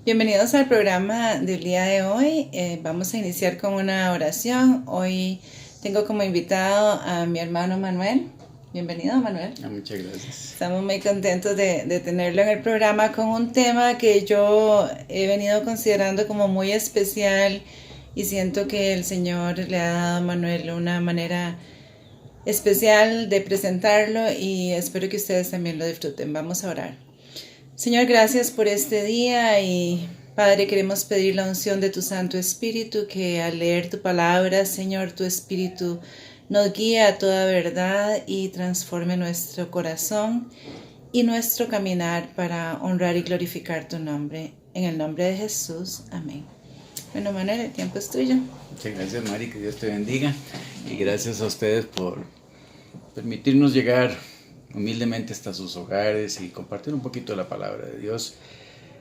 Bienvenidos al programa del día de hoy. Vamos a iniciar con una oración. Hoy tengo como invitado a mi hermano Manuel. Bienvenido, Manuel. Muchas gracias. Estamos muy contentos de tenerlo en el programa con un tema que yo he venido considerando como muy especial y siento que el Señor le ha dado a Manuel una manera especial de presentarlo y espero que ustedes también lo disfruten. Vamos a orar. Señor, gracias por este día y Padre, queremos pedir la unción de tu Santo Espíritu, que al leer tu palabra, Señor, tu Espíritu nos guíe a toda verdad y transforme nuestro corazón y nuestro caminar para honrar y glorificar tu nombre. En el nombre de Jesús, amén. Bueno, Manuel, el tiempo es tuyo. Muchas gracias, Mari, que Dios te bendiga. Y gracias a ustedes por permitirnos llegar humildemente hasta sus hogares y compartir un poquito de la palabra de Dios.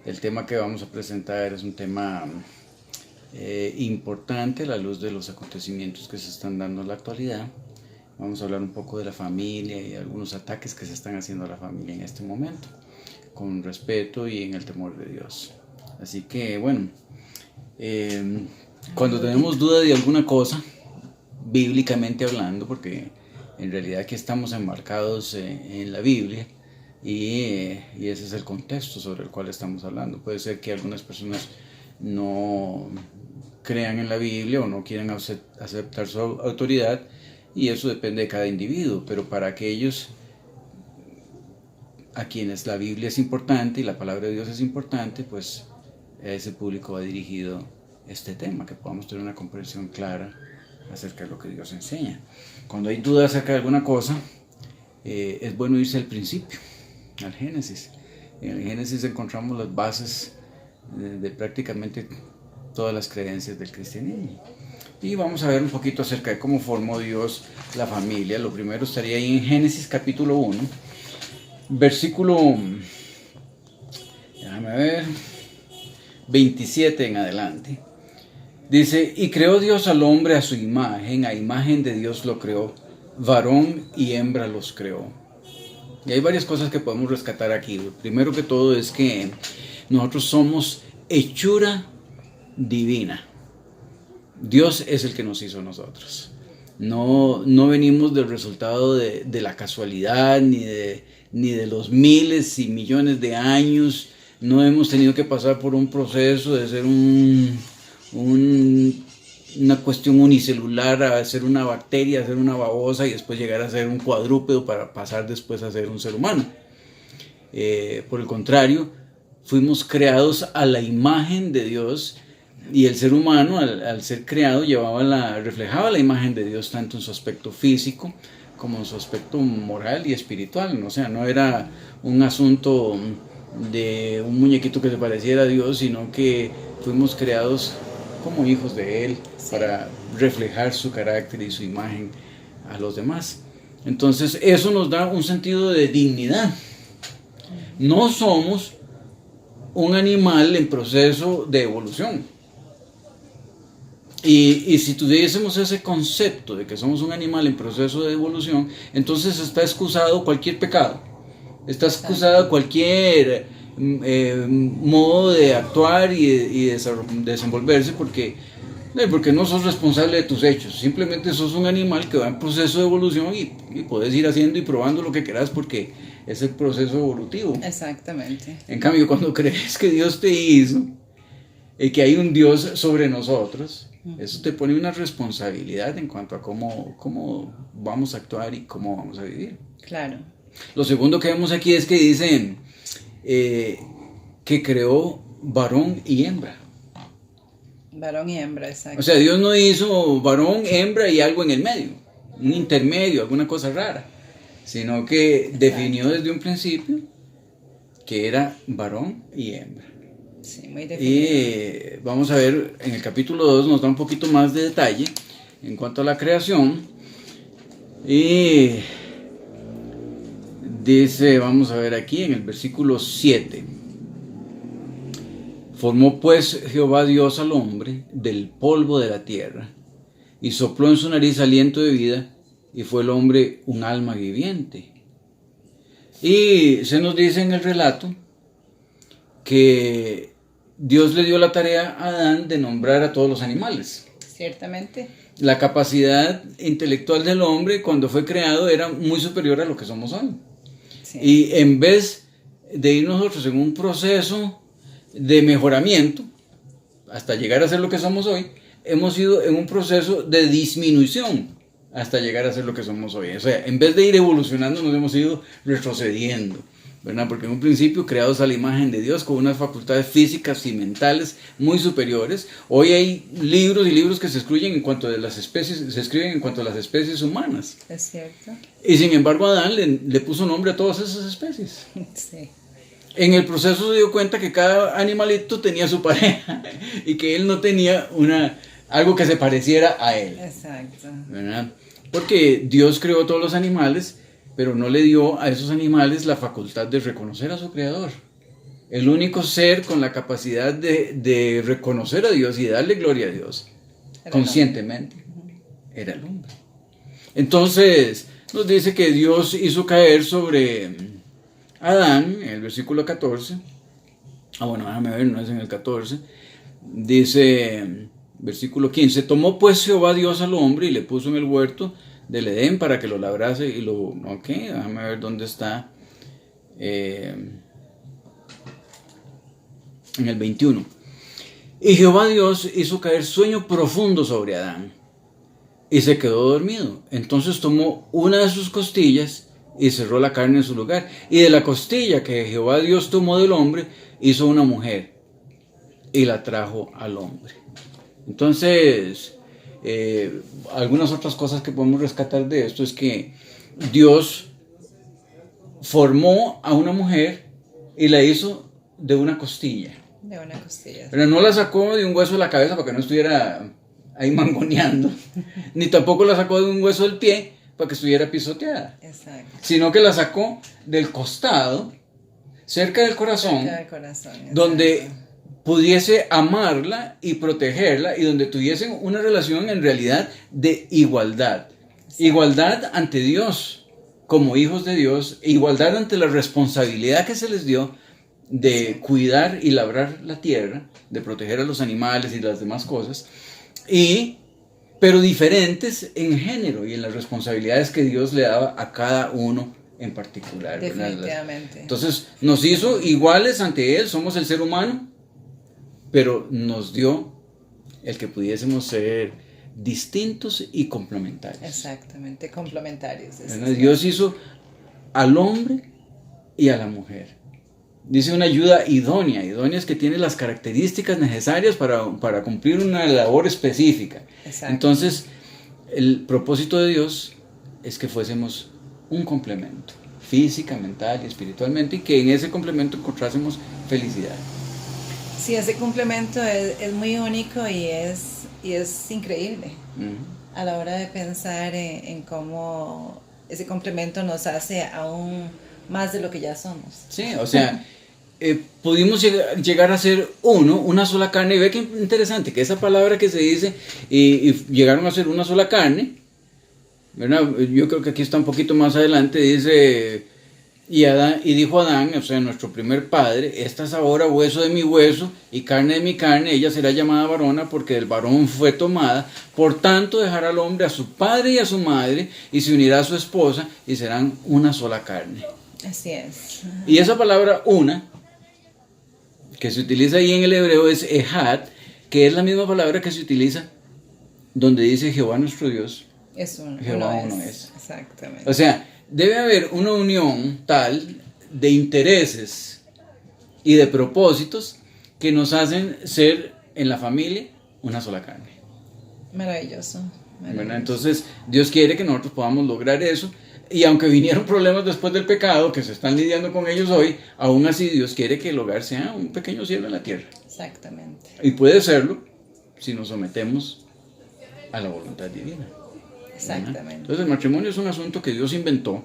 El tema que vamos a presentar es un tema importante a la luz de los acontecimientos que se están dando en la actualidad. Vamos a hablar un poco de la familia y algunos ataques que se están haciendo a la familia en este momento, con respeto y en el temor de Dios. Así que, bueno, cuando tenemos duda de alguna cosa, bíblicamente hablando, porque en realidad aquí estamos enmarcados en la Biblia y ese es el contexto sobre el cual estamos hablando. Puede ser que algunas personas no crean en la Biblia o no quieran aceptar su autoridad y eso depende de cada individuo, pero para aquellos a quienes la Biblia es importante y la palabra de Dios es importante, pues a ese público va dirigido este tema, que podamos tener una comprensión clara acerca de lo que Dios enseña. Cuando hay dudas acerca de alguna cosa, es bueno irse al principio, al Génesis. En el Génesis encontramos las bases de prácticamente todas las creencias del cristianismo. Y vamos a ver un poquito acerca de cómo formó Dios la familia. Lo primero estaría ahí en Génesis capítulo 1, versículo, déjame ver, 27 en adelante. Dice, y creó Dios al hombre a imagen de Dios lo creó, varón y hembra los creó. Y hay varias cosas que podemos rescatar aquí. Primero que todo es que nosotros somos hechura divina. Dios es el que nos hizo a nosotros. No venimos del resultado de la casualidad, ni de los miles y millones de años. No hemos tenido que pasar por un proceso de ser una cuestión unicelular, a ser una bacteria, a ser una babosa y después llegar a ser un cuadrúpedo para pasar después a ser un ser humano. Por el contrario, fuimos creados a la imagen de Dios y el ser humano al ser creado reflejaba la imagen de Dios tanto en su aspecto físico como en su aspecto moral y espiritual. O sea, no era un asunto de un muñequito que se pareciera a Dios, sino que fuimos creados como hijos de Él, para reflejar su carácter y su imagen a los demás. Entonces eso nos da un sentido de dignidad. No somos un animal en proceso de evolución. Y si tuviésemos ese concepto de que somos un animal en proceso de evolución, entonces está excusado cualquier pecado, está excusado cualquier modo de actuar y de desenvolverse, porque no sos responsable de tus hechos, simplemente sos un animal que va en proceso de evolución y puedes ir haciendo y probando lo que quieras porque es el proceso evolutivo. Exactamente. En cambio, cuando crees que Dios te hizo y que hay un Dios sobre nosotros, eso te pone una responsabilidad en cuanto a cómo vamos a actuar y cómo vamos a vivir. Claro. Lo segundo que vemos aquí es que dicen que creó varón y hembra. Varón y hembra, exacto. O sea, Dios no hizo varón, hembra y algo en el medio, un intermedio, alguna cosa rara, sino que definió desde un principio que era varón y hembra. Sí, muy definido. Y vamos a ver, en el capítulo 2 nos da un poquito más de detalle en cuanto a la creación. Y dice, vamos a ver aquí en el versículo 7. Formó pues Jehová Dios al hombre del polvo de la tierra, y sopló en su nariz aliento de vida, y fue el hombre un alma viviente. Y se nos dice en el relato que Dios le dio la tarea a Adán de nombrar a todos los animales. Ciertamente. La capacidad intelectual del hombre cuando fue creado era muy superior a lo que somos hoy. Sí. Y en vez de ir nosotros en un proceso de mejoramiento hasta llegar a ser lo que somos hoy, hemos ido en un proceso de disminución hasta llegar a ser lo que somos hoy. O sea, en vez de ir evolucionando, nos hemos ido retrocediendo, ¿verdad? Porque en un principio creados a la imagen de Dios con unas facultades físicas y mentales muy superiores. Hoy hay libros y libros que se escriben en cuanto a las especies humanas. Es cierto. Y sin embargo Adán le puso nombre a todas esas especies. Sí. En el proceso se dio cuenta que cada animalito tenía su pareja y que él no tenía algo que se pareciera a él. Exacto. ¿Verdad? Porque Dios creó todos los animales, pero no le dio a esos animales la facultad de reconocer a su creador. El único ser con la capacidad de reconocer a Dios y de darle gloria a Dios conscientemente era el hombre. Entonces nos dice que Dios hizo caer sobre Adán, en el versículo 14, bueno, déjame ver, no es en el 14, dice, versículo 15, tomó pues Jehová Dios al hombre y le puso en el huerto del Edén para que lo labrase y déjame ver dónde está, en el 21, y Jehová Dios hizo caer sueño profundo sobre Adán y se quedó dormido, entonces tomó una de sus costillas y cerró la carne en su lugar. Y de la costilla que Jehová Dios tomó del hombre, hizo una mujer y la trajo al hombre. Entonces, algunas otras cosas que podemos rescatar de esto es que Dios formó a una mujer y la hizo de una costilla. De una costilla. Pero no la sacó de un hueso de la cabeza para que no estuviera ahí mangoneando, ni tampoco la sacó de un hueso del pie para que estuviera pisoteada. Exacto. Sino que la sacó del costado, cerca del corazón, donde pudiese amarla y protegerla y donde tuviesen una relación en realidad de igualdad. Exacto. Igualdad ante Dios, como hijos de Dios, igualdad ante la responsabilidad que se les dio de cuidar y labrar la tierra, de proteger a los animales y las demás cosas, pero diferentes en género y en las responsabilidades que Dios le daba a cada uno en particular. Definitivamente. Entonces nos hizo iguales ante Él, somos el ser humano, pero nos dio el que pudiésemos ser distintos y complementarios. Exactamente, complementarios. Dios hizo al hombre y a la mujer. Dice una ayuda idónea. Idónea es que tiene las características necesarias para cumplir una labor específica. Exacto. Entonces, el propósito de Dios es que fuésemos un complemento, física, mental y espiritualmente, y que en ese complemento encontrásemos felicidad. Sí, ese complemento es muy único y es increíble. A la hora de pensar en cómo ese complemento nos hace aún más de lo que ya somos. Sí, o sea, pudimos llegar a ser una sola carne. Y ve que interesante que esa palabra que se dice y llegaron a ser una sola carne, ¿verdad? Yo creo que aquí está un poquito más adelante, dice, y dijo Adán, o sea, nuestro primer padre, esta es ahora hueso de mi hueso y carne de mi carne, ella será llamada varona porque del varón fue tomada, por tanto dejará al hombre a su padre y a su madre y se unirá a su esposa y serán una sola carne. Así es. Y esa palabra una, que se utiliza ahí en el hebreo, es ejad, que es la misma palabra que se utiliza donde dice Jehová nuestro Dios. Jehová uno es. Exactamente. O sea, debe haber una unión tal de intereses y de propósitos que nos hacen ser en la familia una sola carne. Maravilloso. Bueno, entonces Dios quiere que nosotros podamos lograr eso. Y aunque vinieron problemas después del pecado, que se están lidiando con ellos hoy, aún así Dios quiere que el hogar sea un pequeño cielo en la tierra. Exactamente. Y puede serlo si nos sometemos a la voluntad divina. Exactamente. ¿Verdad? Entonces el matrimonio es un asunto que Dios inventó,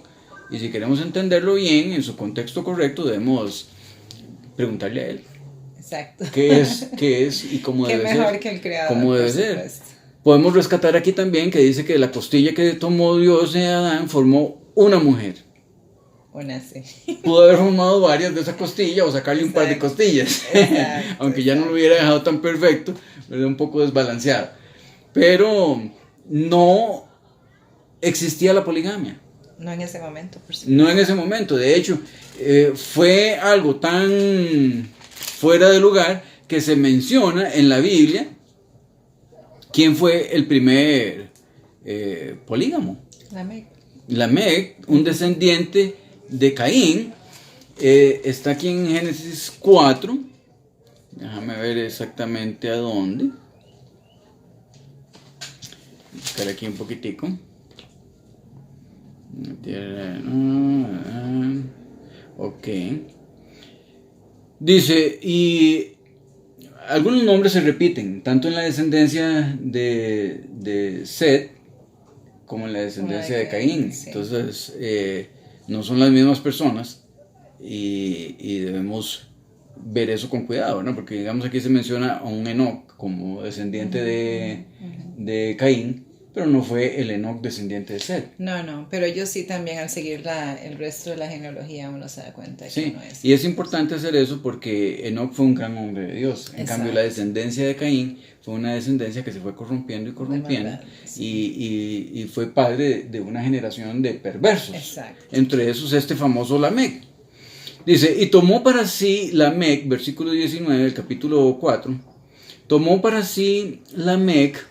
y si queremos entenderlo bien, en su contexto correcto, debemos preguntarle a Él. Exacto. ¿Qué es y cómo debe ser? Qué mejor que el Creador. ¿Cómo debe ser? Podemos rescatar aquí también que dice que de la costilla que tomó Dios de Adán formó una mujer Una sí. Pudo haber formado varias de esa costilla o sacarle un par de costillas. Exacto, Aunque ya no lo hubiera dejado tan perfecto, ¿verdad? Un poco desbalanceado. Pero no existía la poligamia. No en ese momento, por supuesto. No en ese momento. De hecho, fue algo tan fuera de lugar que se menciona en la Biblia quién fue el primer polígamo. Lamec, un descendiente de Caín. Está aquí en Génesis 4. Déjame ver exactamente a dónde. Buscar aquí un poquitico. Ok. Dice, y algunos nombres se repiten, tanto en la descendencia de Set como en la descendencia de Caín. Sí. Entonces, no son las mismas personas y debemos ver eso con cuidado, ¿no? Porque digamos aquí se menciona a un Enoc como descendiente de Caín, pero no fue el Enoc descendiente de Set. No, pero ellos sí también al seguir el resto de la genealogía uno se da cuenta de que no es. Y es importante hacer eso porque Enoc fue un gran hombre de Dios. En cambio la descendencia de Caín fue una descendencia que se fue corrompiendo y fue padre de una generación de perversos. Exacto. Entre esos este famoso Lamec. Dice, y tomó para sí Lamec, versículo 19 del capítulo 4, tomó para sí Lamec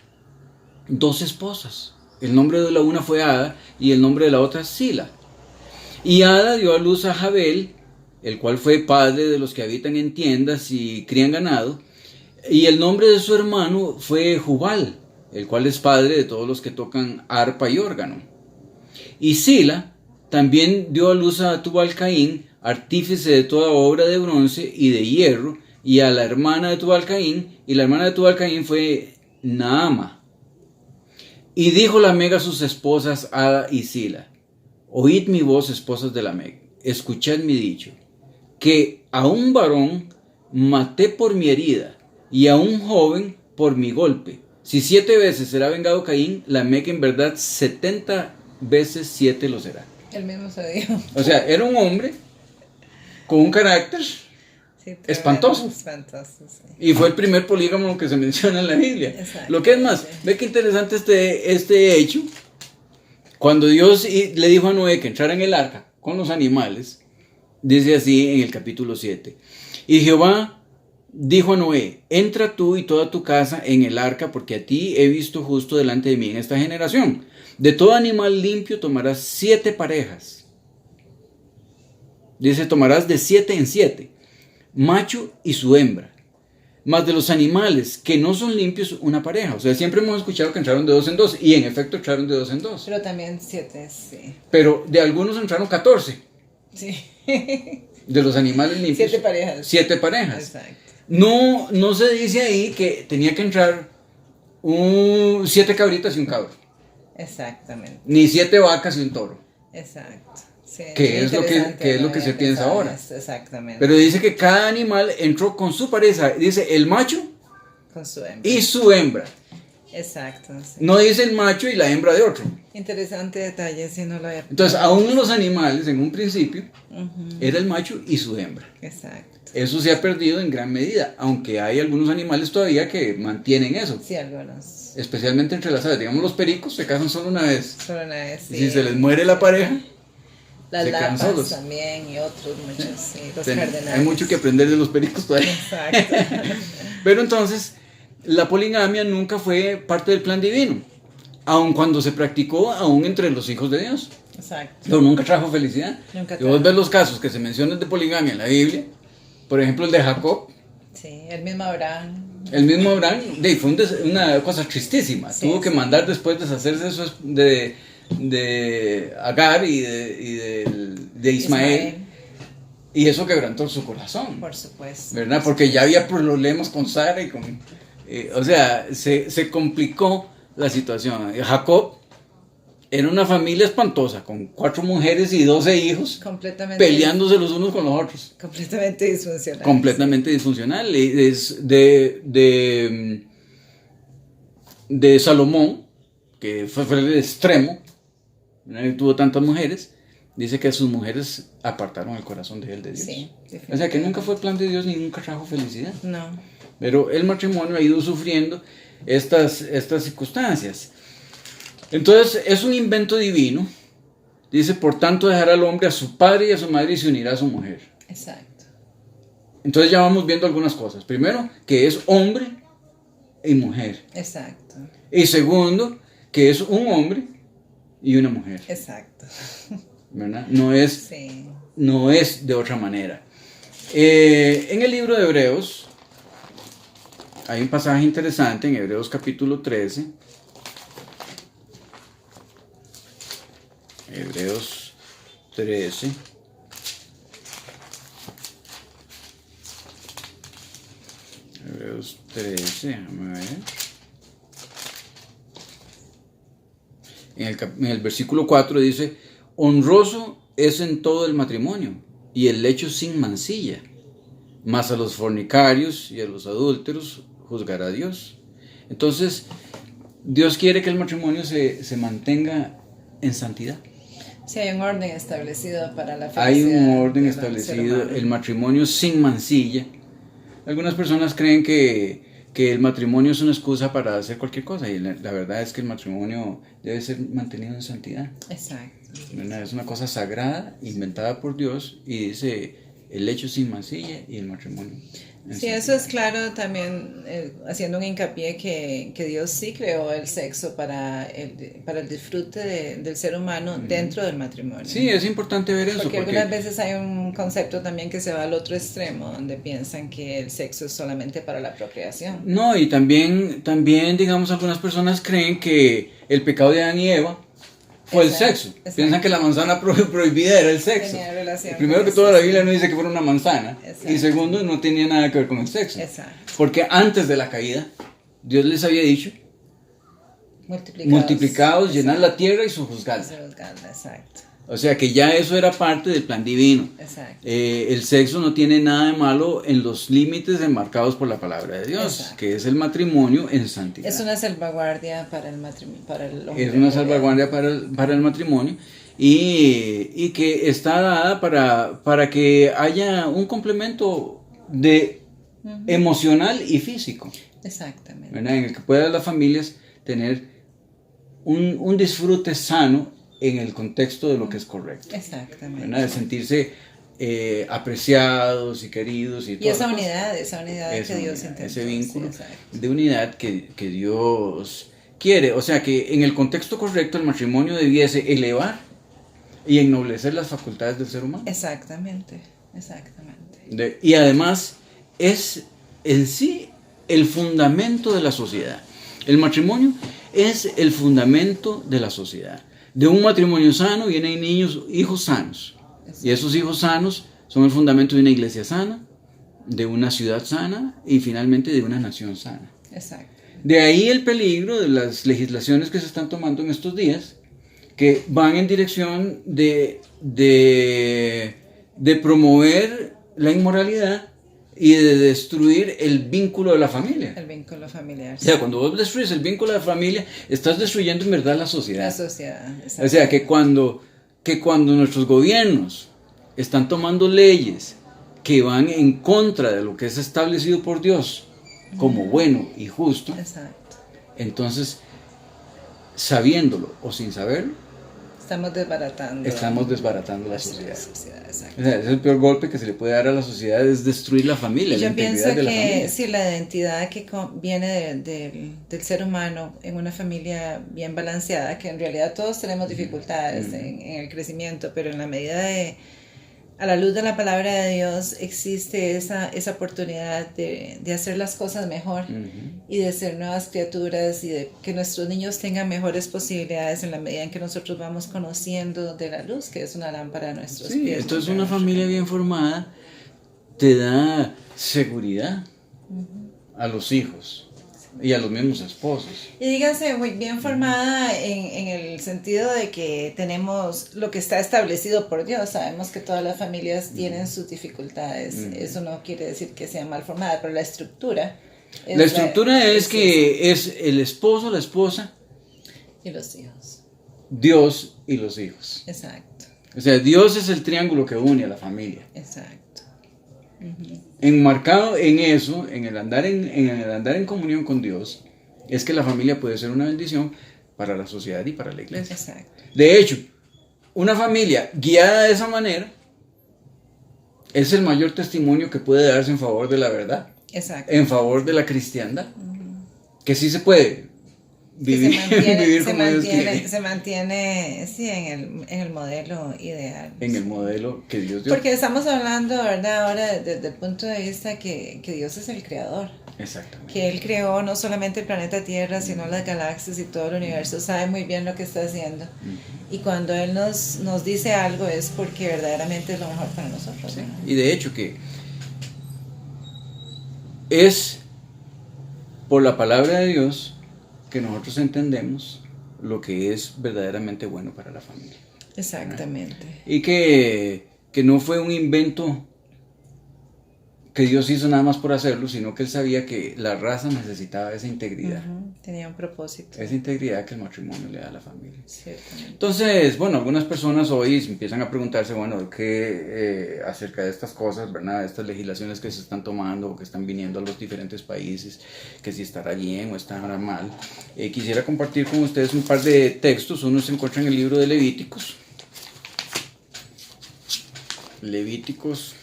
2 esposas. El nombre de la una fue Ada y el nombre de la otra Sila. Y Ada dio a luz a Jabel, el cual fue padre de los que habitan en tiendas y crían ganado. Y el nombre de su hermano fue Jubal, el cual es padre de todos los que tocan arpa y órgano. Y Sila también dio a luz a Tubal-Caín, artífice de toda obra de bronce y de hierro, y a la hermana de Tubal-Caín, y la hermana de Tubal-Caín fue Naama. Y dijo Lamec a sus esposas Ada y Sila, oíd mi voz, esposas de Lamec, escuchad mi dicho, que a un varón maté por mi herida, y a un joven por mi golpe. Si 7 veces será vengado Caín, Lamec en verdad 70 veces 7 lo será. El mismo se dijo. O sea, era un hombre con un carácter espantoso. Sí. Y fue el primer polígamo que se menciona en la Biblia. Lo que es más, ve qué interesante este hecho. Cuando Dios le dijo a Noé que entrara en el arca con los animales, dice así en el capítulo 7. Y Jehová dijo a Noé, entra tú y toda tu casa en el arca, porque a ti he visto justo delante de mí en esta generación. De todo animal limpio tomarás 7 parejas. Dice, tomarás de 7 en 7, macho y su hembra. Mas de los animales que no son limpios, una pareja. O sea, siempre hemos escuchado que entraron de 2 en 2, y en efecto entraron de 2 en 2. Pero también 7, sí. Pero de algunos entraron 14. Sí. De los animales limpios. 7 parejas. 7 parejas. Exacto. No se dice ahí que tenía que entrar 7 cabritas y un cabro. Exactamente. Ni 7 vacas y un toro. Exacto. Sí, que es lo que se piensa ahora. Exactamente. Pero dice que cada animal entró con su pareja. Dice el macho con su hembra. Y su hembra. Exacto. Sí. No dice el macho y la hembra de otro. Interesante detalle, si no lo había. Entonces, aún los animales en un principio era el macho y su hembra. Exacto. Eso se ha perdido en gran medida, aunque hay algunos animales todavía que mantienen eso. Sí, algunos. Especialmente entre las aves. Digamos, los pericos se casan solo una vez. Solo una vez, sí. Y si se les muere la pareja, las se lapas solos. También y otros muchos, sí, los cardenales. Hay mucho que aprender de los pericos todavía. Exacto. Pero entonces, la poligamia nunca fue parte del plan divino, aun cuando se practicó aún entre los hijos de Dios. Exacto. Pero nunca trajo felicidad. Nunca trajo. Si vos ves los casos que se mencionan de poligamia en la Biblia, por ejemplo el de Jacob. Sí, el mismo Abraham. El mismo Abraham, fue una cosa tristísima. Sí, tuvo que mandar después deshacerse de Agar y de Ismael. Y eso quebrantó su corazón. Por supuesto. ¿Verdad? Porque ya había problemas con Sara y con... o sea, se complicó la situación. Jacob era una familia espantosa, con 4 mujeres y 12 hijos, peleándose los unos con los otros. Completamente disfuncional. Completamente disfuncional. Es de Salomón, que fue el extremo, tuvo tantas mujeres, dice que sus mujeres apartaron el corazón de él de Dios. Sí, o sea que nunca fue plan de Dios ni nunca trajo felicidad. No. Pero el matrimonio ha ido sufriendo estas circunstancias. Entonces es un invento divino. Dice, por tanto dejará al hombre a su padre y a su madre y se unirá a su mujer. Exacto. Entonces ya vamos viendo algunas cosas. Primero, que es hombre y mujer. Exacto. Y segundo, que es un hombre y una mujer. Exacto. ¿Verdad? No es de otra manera. En el libro de Hebreos hay un pasaje interesante en Hebreos capítulo 13. Hebreos 13. Hebreos 13, déjame ver. En el versículo 4 dice, honroso es en todo el matrimonio y el lecho sin mancilla, mas a los fornicarios y a los adúlteros juzgará Dios. Entonces, Dios quiere que el matrimonio se mantenga en santidad. Sí, hay un orden establecido para la felicidad. Hay un orden establecido, el matrimonio sin mancilla. Algunas personas creen que el matrimonio es una excusa para hacer cualquier cosa y la verdad es que el matrimonio debe ser mantenido en santidad. Exacto. Es una cosa sagrada, inventada por Dios y dice el lecho sin mancilla y el matrimonio. Sí, eso es claro también, haciendo un hincapié que Dios sí creó el sexo para el disfrute del ser humano dentro del matrimonio. Sí, es importante ver eso. Porque algunas veces hay un concepto también que se va al otro extremo, donde piensan que el sexo es solamente para la procreación. No, y también digamos, algunas personas creen que el pecado de Adán y Eva fue el sexo. Exacto. Piensan que la manzana prohibida era el sexo. Primero que todo, la Biblia no dice que fuera una manzana. Exacto. Y segundo, no tenía nada que ver con el sexo. Exacto. Porque antes de la caída, Dios les había dicho, multiplicados, llenad la tierra y sojuzgadla. Exacto. O sea que ya eso era parte del plan divino. Exacto. El sexo no tiene nada de malo en los límites enmarcados por la palabra de Dios. Exacto. Que es el matrimonio en santidad. Es una salvaguardia para el matrimonio, para el hombre. Es una salvaguardia para el matrimonio y que está dada para que haya un complemento emocional y físico. Exactamente. ¿Verdad? En el que puedan las familias tener un disfrute sano en el contexto de lo que es correcto. Exactamente. ¿Verdad? De sentirse apreciados y queridos y todo. Y esa unidad que Dios intentó. Ese vínculo de unidad que Dios quiere. O sea que en el contexto correcto el matrimonio debiese elevar y ennoblecer las facultades del ser humano. Exactamente. Y además es en sí el fundamento de la sociedad. El matrimonio es el fundamento de la sociedad. De un matrimonio sano vienen hijos sanos. Exacto. Y esos hijos sanos son el fundamento de una iglesia sana, de una ciudad sana y finalmente de una nación sana. Exacto. De ahí el peligro de las legislaciones que se están tomando en estos días, que van en dirección de promover la inmoralidad y de destruir el vínculo de la familia. El vínculo familiar. O sea, cuando vos destruyes el vínculo de la familia, estás destruyendo en verdad la sociedad. La sociedad, o sea, que cuando nuestros gobiernos están tomando leyes que van en contra de lo que es establecido por Dios como bueno y justo, exacto, entonces, sabiéndolo o sin saberlo, estamos desbaratando la sociedad. Exacto. O sea, es el peor golpe que se le puede dar a la sociedad, es destruir la familia. Yo la pienso de la que familia. si la identidad que viene del ser humano en una familia bien balanceada, que en realidad todos tenemos dificultades en el crecimiento, pero en la medida a la luz de la palabra de Dios existe esa oportunidad de hacer las cosas mejor y de ser nuevas criaturas y de que nuestros niños tengan mejores posibilidades en la medida en que nosotros vamos conociendo de la luz, que es una lámpara a nuestros pies. Entonces una familia bien formada te da seguridad a los hijos y a los mismos esposos. Y dígase, muy bien formada en el sentido de que tenemos lo que está establecido por Dios. Sabemos que todas las familias tienen sus dificultades. Eso no quiere decir que sea mal formada, pero la estructura es que es el esposo, la esposa y los hijos. Dios y los hijos. Exacto. O sea, Dios es el triángulo que une a la familia. Exacto. Uh-huh. Enmarcado en eso, en el andar en comunión con Dios, es que la familia puede ser una bendición para la sociedad y para la iglesia. Exacto. De hecho, una familia guiada de esa manera es el mayor testimonio que puede darse en favor de la verdad. Exacto. En favor de la cristiandad. Que sí se puede vivir, vivir como Dios quiere. Se mantiene, sí, en el modelo ideal. En el modelo que Dios dio. Porque estamos hablando, ¿verdad? Ahora desde el punto de vista que Dios es el creador. Exactamente. Que Él creó no solamente el planeta Tierra, sino las galaxias y todo el universo. Sabe muy bien lo que está haciendo. Y cuando Él nos dice algo es porque verdaderamente es lo mejor para nosotros. Sí. Y de hecho que es por la palabra de Dios que nosotros entendemos lo que es verdaderamente bueno para la familia. Exactamente. ¿Verdad? Y que no fue un invento que Dios hizo nada más por hacerlo, sino que Él sabía que la raza necesitaba esa integridad. Uh-huh. Tenía un propósito. Esa integridad que el matrimonio le da a la familia. Ciertamente. Entonces, bueno, algunas personas hoy empiezan a preguntarse, bueno, ¿qué acerca de estas cosas, verdad? Estas legislaciones que se están tomando o que están viniendo a los diferentes países, que si estará bien o estará mal. Quisiera compartir con ustedes un par de textos. Uno se encuentra en el libro de Levíticos. Levíticos,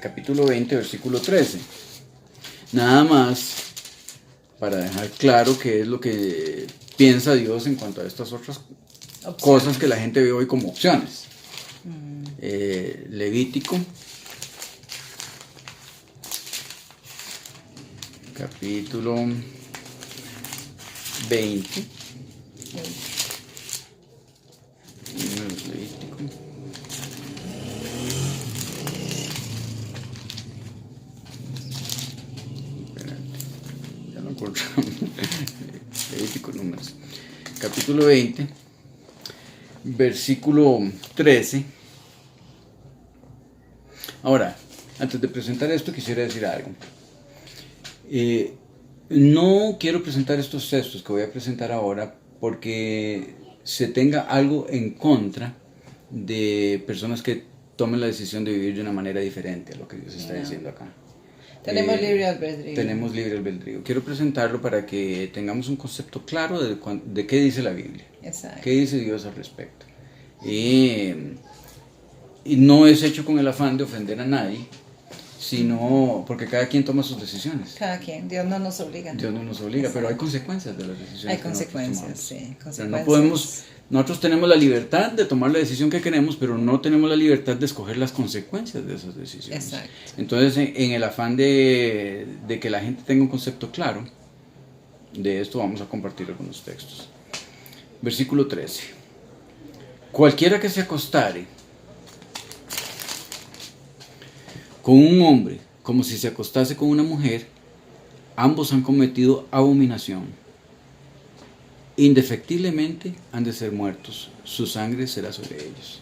capítulo 20, versículo 13. Nada más para dejar claro qué es lo que piensa Dios en cuanto a estas otras cosas que la gente ve hoy como opciones. Levítico, capítulo 20. Levítico. Levítico, Números, capítulo 20, versículo 13. Ahora, antes de presentar esto quisiera decir algo. No quiero presentar estos textos que voy a presentar ahora porque se tenga algo en contra de personas que tomen la decisión de vivir de una manera diferente a lo que Dios está diciendo acá. Tenemos libre albedrío. Tenemos libre albedrío. Quiero presentarlo para que tengamos un concepto claro de qué dice la Biblia. Exacto. Qué dice Dios al respecto. Y no es hecho con el afán de ofender a nadie, sino porque cada quien toma sus decisiones. Cada quien. Dios no nos obliga. Dios no nos obliga, pero hay consecuencias de las decisiones. Hay consecuencias, sí. Consecuencias. No podemos... Nosotros tenemos la libertad de tomar la decisión que queremos, pero no tenemos la libertad de escoger las consecuencias de esas decisiones. Exacto. Entonces, en el afán de que la gente tenga un concepto claro de esto, vamos a compartir algunos textos. Versículo 13. Cualquiera que se acostare con un hombre como si se acostase con una mujer, ambos han cometido abominación. Indefectiblemente han de ser muertos, su sangre será sobre ellos.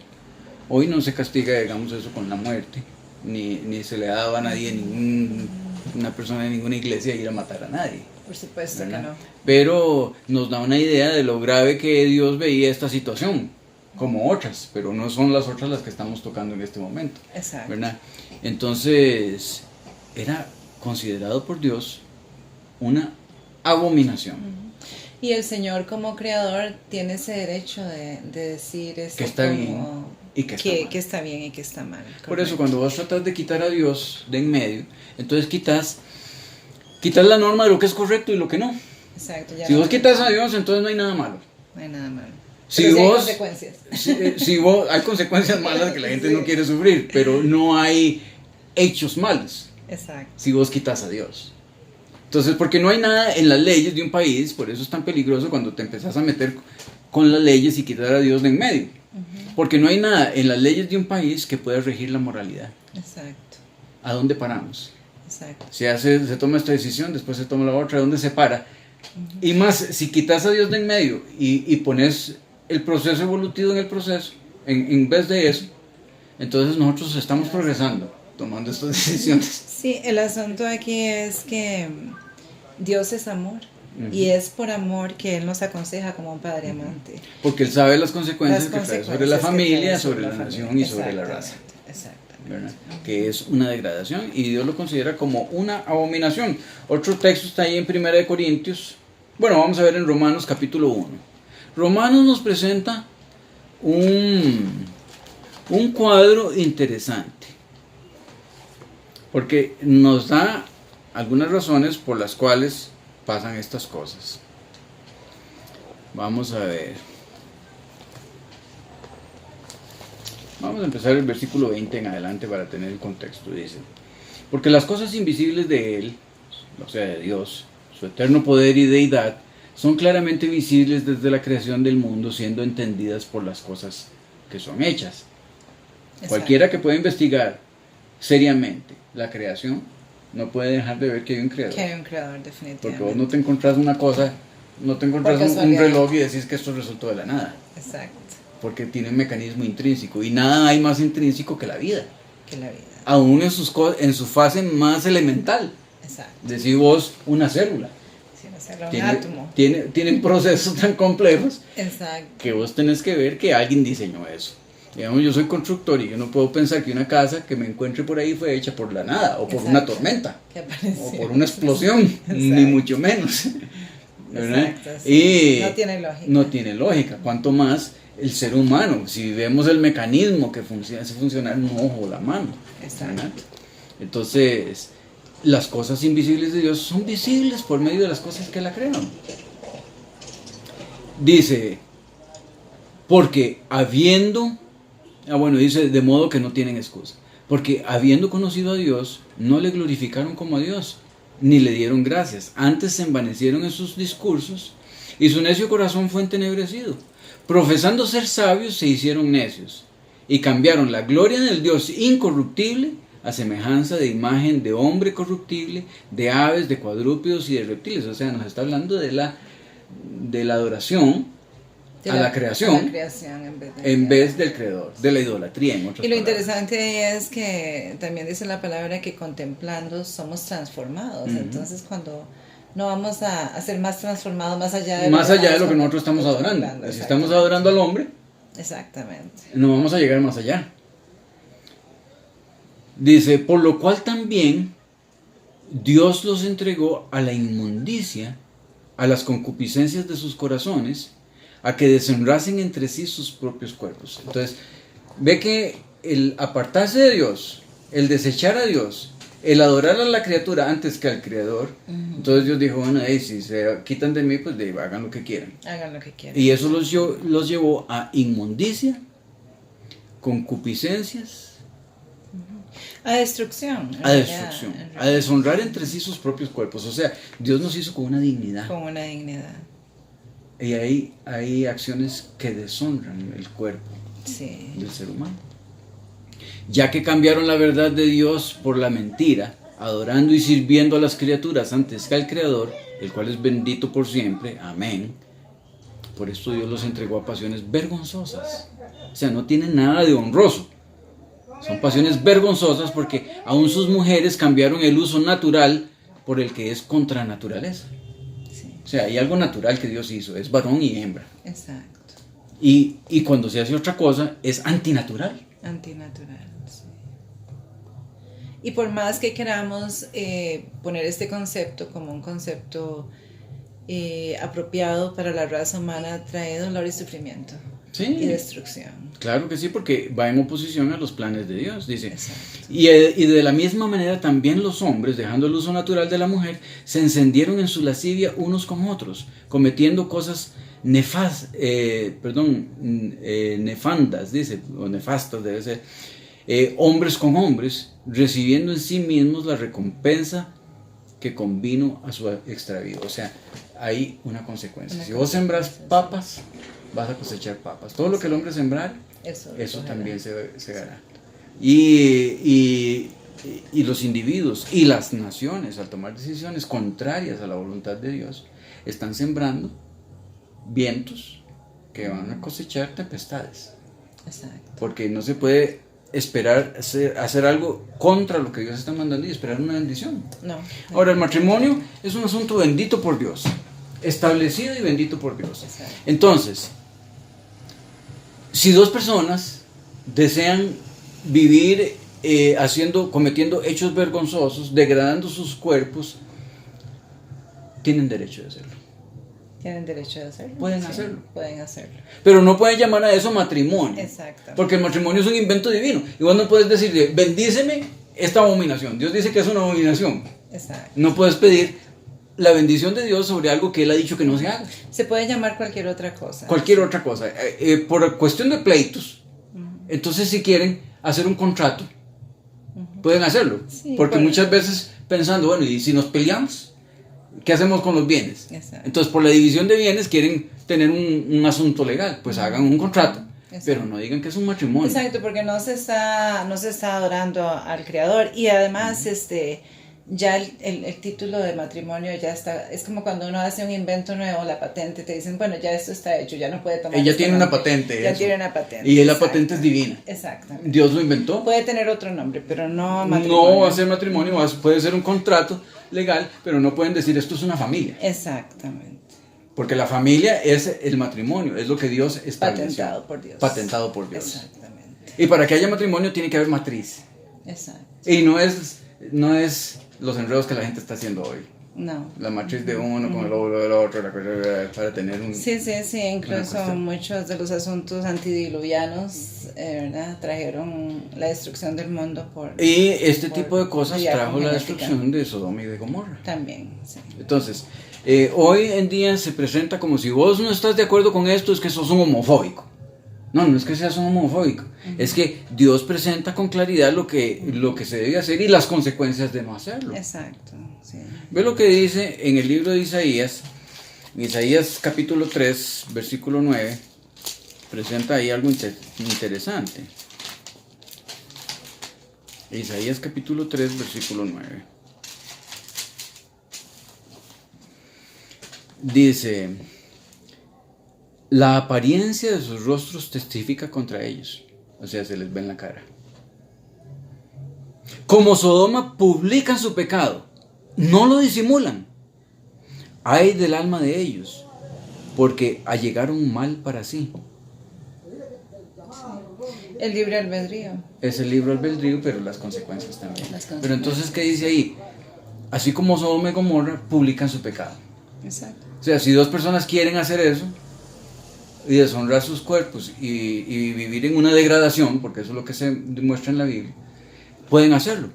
Hoy no se castiga, digamos, eso con la muerte, ni se le ha dado a nadie, ninguna persona de ninguna iglesia ir a matar a nadie. Por supuesto, ¿verdad? Que no. Pero nos da una idea de lo grave que Dios veía esta situación, como otras, pero no son las otras las que estamos tocando en este momento. Exacto. ¿Verdad? Entonces, era considerado por Dios una abominación. Y el Señor como creador tiene ese derecho de decir esto que está bien y que está mal. Que está bien y que está mal. Correcto. Por eso cuando vos tratas de quitar a Dios de en medio, entonces quitas la norma de lo que es correcto y lo que no. Exacto. Si vos quitas a Dios, entonces no hay nada malo. No hay nada malo. Si hay vos, consecuencias. Si vos, hay consecuencias malas que la gente no quiere sufrir, pero no hay hechos malos. Exacto. Si vos quitas a Dios. Entonces, porque no hay nada en las leyes de un país, por eso es tan peligroso cuando te empezás a meter con las leyes y quitar a Dios de en medio. Porque no hay nada en las leyes de un país que pueda regir la moralidad. Exacto. ¿A dónde paramos? Exacto. Se toma esta decisión, después se toma la otra, ¿a dónde se para? Y más, si quitas a Dios de en medio y pones el proceso evolutivo en el proceso, en vez de eso, entonces nosotros estamos progresando, tomando estas decisiones. Sí, el asunto aquí es que Dios es amor. Y es por amor que Él nos aconseja como un padre amante. Porque Él sabe las consecuencias que trae sobre la familia, sobre la nación y sobre la raza. ¿Verdad? Que es una degradación y Dios lo considera como una abominación. Otro texto está ahí en 1 Corintios. Bueno, vamos a ver en Romanos capítulo 1. Romanos nos presenta un cuadro interesante, porque nos da algunas razones por las cuales pasan estas cosas. Vamos a ver. Vamos a empezar el versículo 20 en adelante para tener el contexto. Dice: porque las cosas invisibles de Él, o sea, de Dios, su eterno poder y deidad, son claramente visibles desde la creación del mundo, siendo entendidas por las cosas que son hechas. Exacto. Cualquiera que pueda investigar seriamente la creación no puede dejar de ver que hay un creador. Que hay un creador, definitivamente. Porque vos no te encontrás una cosa, no te encontrás un reloj y decís que esto resultó de la nada. Exacto. Porque tiene un mecanismo intrínseco y nada hay más intrínseco que la vida. Que la vida. Aún en su fase más elemental. Exacto. Decís vos una célula. Sí, una célula, un átomo. Tienen procesos tan complejos. Exacto. Que vos tenés que ver que alguien diseñó eso. Digamos, yo soy constructor y yo no puedo pensar que una casa que me encuentre por ahí fue hecha por la nada, o por una tormenta, o por una explosión, ni mucho menos. ¿Verdad? Exacto, sí. No tiene lógica. No tiene lógica. Cuanto más el ser humano, si vemos el mecanismo que hace funcionar un ojo o la mano. Exacto. ¿Verdad? Entonces, las cosas invisibles de Dios son visibles por medio de las cosas que la crean. Dice, porque dice, de modo que no tienen excusa. Porque habiendo conocido a Dios, no le glorificaron como a Dios, ni le dieron gracias. Antes se envanecieron en sus discursos, y su necio corazón fue entenebrecido. Profesando ser sabios, se hicieron necios, y cambiaron la gloria del Dios incorruptible a semejanza de imagen de hombre corruptible, de aves, de cuadrúpedos y de reptiles. O sea, nos está hablando de la adoración a la creación en vez del creador, de la idolatría, en otras palabras. Y lo interesante es que también dice la palabra que contemplando somos transformados. Entonces, cuando no vamos a ser más transformados más allá de lo que nosotros estamos adorando. Si estamos adorando al hombre, exactamente, no vamos a llegar más allá. Dice, por lo cual también Dios los entregó a la inmundicia, a las concupiscencias de sus corazones, a que deshonrasen entre sí sus propios cuerpos. Entonces, ve que el apartarse de Dios, el desechar a Dios, el adorar a la criatura antes que al Creador, entonces Dios dijo, bueno, si se quitan de mí, pues hagan lo que quieran. Hagan lo que quieran. Y eso los llevó a inmundicia, concupiscencias, a destrucción. A deshonrar entre sí sus propios cuerpos. O sea, Dios nos hizo con una dignidad. Con una dignidad. Y hay acciones que deshonran el cuerpo del ser humano. Ya que cambiaron la verdad de Dios por la mentira, adorando y sirviendo a las criaturas antes que al Creador, el cual es bendito por siempre. Amén. Por esto Dios los entregó a pasiones vergonzosas. O sea, no tienen nada de honroso. Son pasiones vergonzosas porque aún sus mujeres cambiaron el uso natural por el que es contra naturaleza. O sea, hay algo natural que Dios hizo, es varón y hembra. Exacto. Y cuando se hace otra cosa, es antinatural. Antinatural, sí. Y por más que queramos poner este concepto como un concepto apropiado para la raza humana, trae dolor y sufrimiento. Sí. Y destrucción. Claro que sí, porque va en oposición a los planes de Dios, dice. Y de la misma manera también los hombres, dejando el uso natural de la mujer, se encendieron en su lascivia unos con otros, cometiendo cosas nefandas, dice, o nefastas debe ser, hombres con hombres, recibiendo en sí mismos la recompensa que convino a su extravío. O sea, hay una consecuencia. Si vos sembras papas, vas a cosechar papas. Todo lo que el hombre sembrar, eso también se hará. Y los individuos y las naciones, al tomar decisiones contrarias a la voluntad de Dios, están sembrando vientos que van a cosechar tempestades. Exacto. Porque no se puede esperar hacer algo contra lo que Dios está mandando y esperar una bendición. No. Ahora, el matrimonio es un asunto bendito por Dios. establecido y bendito por Dios. Exacto. Entonces, si dos personas desean vivir cometiendo hechos vergonzosos, degradando sus cuerpos, tienen derecho de hacerlo. Tienen derecho de hacerlo. Pueden sí, hacerlo. Pueden hacerlo. Pero no pueden llamar a eso matrimonio. Exacto. Porque el matrimonio es un invento divino. Y vos no puedes decirle, bendíceme esta abominación. Dios dice que es una abominación. Exacto. No puedes pedir la bendición de Dios sobre algo que Él ha dicho que no se haga. Se puede llamar cualquier otra cosa. Cualquier otra cosa. Por cuestión de pleitos, entonces si quieren hacer un contrato, pueden hacerlo. Sí, porque muchas veces pensando, bueno, ¿y si nos peleamos? ¿Qué hacemos con los bienes? Exacto. Entonces por la división de bienes quieren tener un asunto legal. Pues hagan un contrato. Exacto. Pero no digan que es un matrimonio. Exacto, porque no se está adorando al Creador. Y además, ya el título de matrimonio ya está, es como cuando uno hace un invento nuevo, la patente, te dicen, bueno, ya esto está hecho, ya no puede tomar. Ella tiene una patente. Ya eso. tiene una patente. Y la exacto. patente es divina. Exactamente. Dios lo inventó. Puede tener otro nombre, pero no matrimonio. No va a ser matrimonio, puede ser un contrato legal, pero no pueden decir esto es una familia. Exactamente. Porque la familia es el matrimonio, es lo que Dios estableció. Patentado por Dios. Patentado por Dios. Exactamente. Y para que haya matrimonio tiene que haber matriz. Exacto. Y no es los enredos que la gente está haciendo hoy. No. La matriz de uno con el óvulo del otro, para tener un... Sí, incluso muchos de los asuntos antidiluvianos, ¿verdad? Trajeron la destrucción del mundo Y este tipo de cosas vía trajo la genética. destrucción de Sodoma y de Gomorra. También, sí. Entonces, hoy en día se presenta como si vos no estás de acuerdo con esto, es que sos un homofóbico. No es que seas un homofóbico, es que Dios presenta con claridad lo que se debe hacer y las consecuencias de no hacerlo. Exacto, sí. Ve lo que dice en el libro de Isaías, en Isaías capítulo 3, versículo 9, presenta ahí algo interesante. Isaías capítulo 3, versículo 9. Dice: la apariencia de sus rostros testifica contra ellos, o sea, se les ve en la cara. Como Sodoma publican su pecado, no lo disimulan. Ay del alma de ellos, porque allegaron mal para sí. El libre albedrío. Es el libre albedrío, pero las consecuencias también. Las consecuencias. Pero entonces, ¿qué dice ahí? Así como Sodoma y Gomorra publican su pecado. Exacto. O sea, si dos personas quieren hacer eso y deshonrar sus cuerpos y vivir en una degradación, porque eso es lo que se demuestra en la Biblia, pueden hacerlo.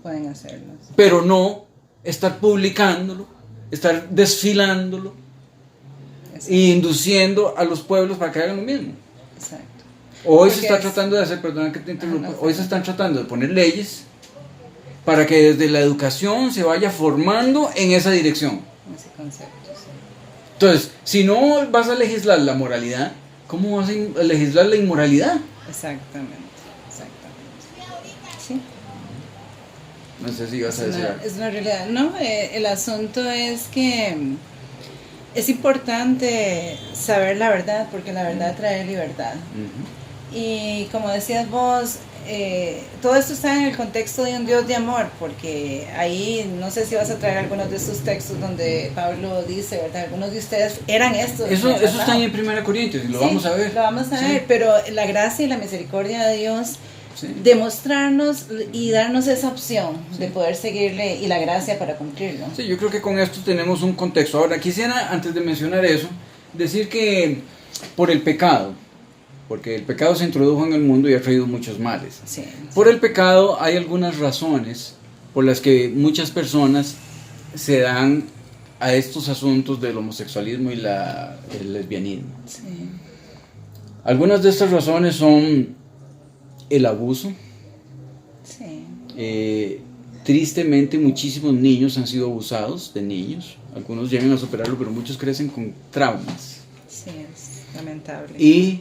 Pueden hacerlo. Pero no estar publicándolo, estar desfilándolo e induciendo a los pueblos para que hagan lo mismo. Exacto. Hoy Porque se está es... tratando de hacer, perdona que te interrumpa, no, hoy se están tratando de poner leyes para que desde la educación se vaya formando en esa dirección. Ese concepto, sí. Entonces, si no vas a legislar la moralidad, ¿cómo vas a legislar la inmoralidad? Exactamente. Sí. No sé si vas a decir algo. Es una realidad. No, el asunto es que es importante saber la verdad, porque la verdad trae libertad. Y como decías vos, todo esto está en el contexto de un Dios de amor, porque ahí no sé si vas a traer algunos de estos textos donde Pablo dice, ¿verdad? Algunos de ustedes eran estos. Eso está en 1 Corintios y lo vamos a ver. Lo vamos a ver, pero la gracia y la misericordia de Dios, demostrarnos y darnos esa opción de poder seguirle y la gracia para cumplirlo. Sí, yo creo que con esto tenemos un contexto. Ahora, quisiera, antes de mencionar eso, decir que por el pecado, porque el pecado se introdujo en el mundo y ha traído muchos males. Sí. Por el pecado hay algunas razones por las que muchas personas se dan a estos asuntos del homosexualismo y el lesbianismo. Sí. Algunas de estas razones son el abuso. Sí. Tristemente muchísimos niños han sido abusados de niños. Algunos llegan a superarlo, pero muchos crecen con traumas. Sí, es lamentable. Y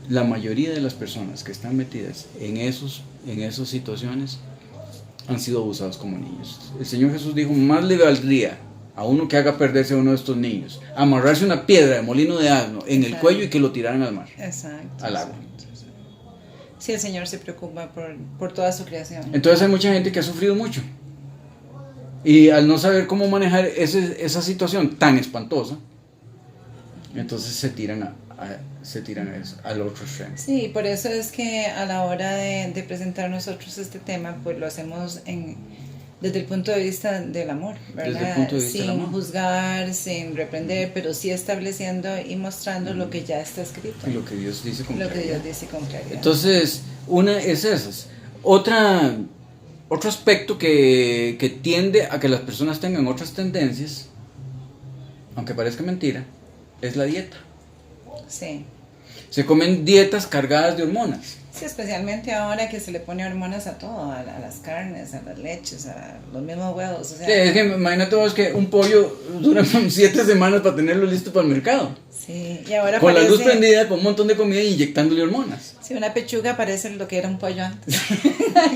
la mayoría de las personas que están metidas en esas situaciones han sido abusados como niños. El Señor Jesús dijo: más le valdría a uno que haga perderse a uno de estos niños amarrarse una piedra de molino de asno en el cuello y que lo tiraran al mar. Exacto. Al agua. Sí, el Señor se preocupa por toda su creación. Entonces hay mucha gente que ha sufrido mucho. Y al no saber cómo manejar esa situación tan espantosa, entonces se tiran al otro extremo. Sí, por eso es que a la hora de presentar nosotros este tema, pues lo hacemos desde el punto de vista del amor, ¿verdad? Desde el punto de vista sin del amor. Juzgar, sin reprender, pero sí estableciendo y mostrando lo que ya está escrito. Y lo que Dios dice con Lo claridad. que Dios dice con claridad. Entonces, una es esas. Otro aspecto que tiende a que las personas tengan otras tendencias, aunque parezca mentira, es la dieta. Sí. Se comen dietas cargadas de hormonas. Sí, especialmente ahora que se le pone hormonas a todo, a las carnes, a las leches, a los mismos huevos. O sea, Sí, es que imagínate vos que un pollo dura 7 semanas para tenerlo listo para el mercado. sí, y ahora Con parece, la luz prendida, con un montón de comida y inyectándole hormonas. Sí, una pechuga parece lo que era un pollo antes.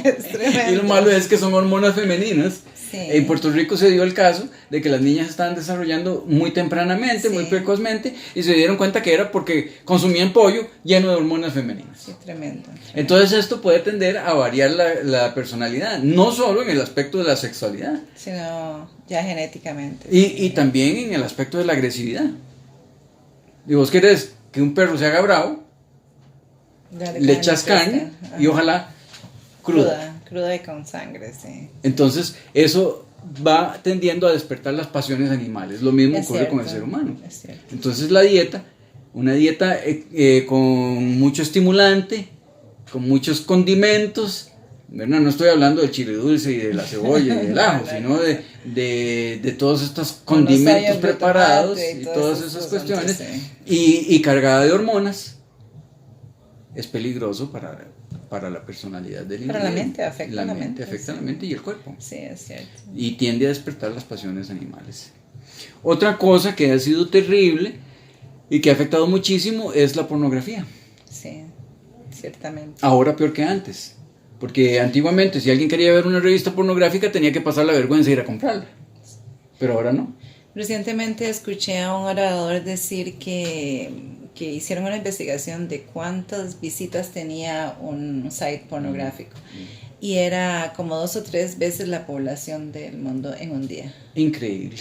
Es tremendo. Y lo malo es que son hormonas femeninas. Sí. En Puerto Rico se dio el caso de que las niñas estaban desarrollando muy tempranamente, Sí. muy precozmente, y se dieron cuenta que era porque consumían pollo lleno de hormonas femeninas. Sí, tremendo. Entonces esto puede tender a variar la personalidad, no solo en el aspecto de la sexualidad, Sino ya genéticamente. y también en el aspecto de la agresividad. Y vos querés que un perro se haga bravo, Dale le echas carne fresca. y ojalá cruda. Cruda y con sangre, sí. Entonces eso va tendiendo a despertar las pasiones animales. Lo mismo Es ocurre cierto, con el ser humano. es cierto. Entonces una dieta con mucho estimulante, con muchos condimentos, ¿verdad? No estoy hablando del chile dulce y de la cebolla y del ajo, sino de todos estos condimentos tallos de preparados tomate y todas esas cuestiones, sí. y cargada de hormonas, es peligroso para la personalidad del individuo. Para la mente, afecta la la mente. mente, Afecta sí. la mente y el cuerpo. Sí, es cierto. Y tiende a despertar las pasiones animales. Otra cosa que ha sido terrible y que ha afectado muchísimo es la pornografía. Sí, ciertamente. Ahora peor que antes. Porque antiguamente si alguien quería ver una revista pornográfica tenía que pasar la vergüenza de ir a comprarla. Pero ahora no. Recientemente escuché a un orador decir que hicieron una investigación de cuántas visitas tenía un site pornográfico. Y era como 2 o 3 veces la población del mundo en un día. Increíble.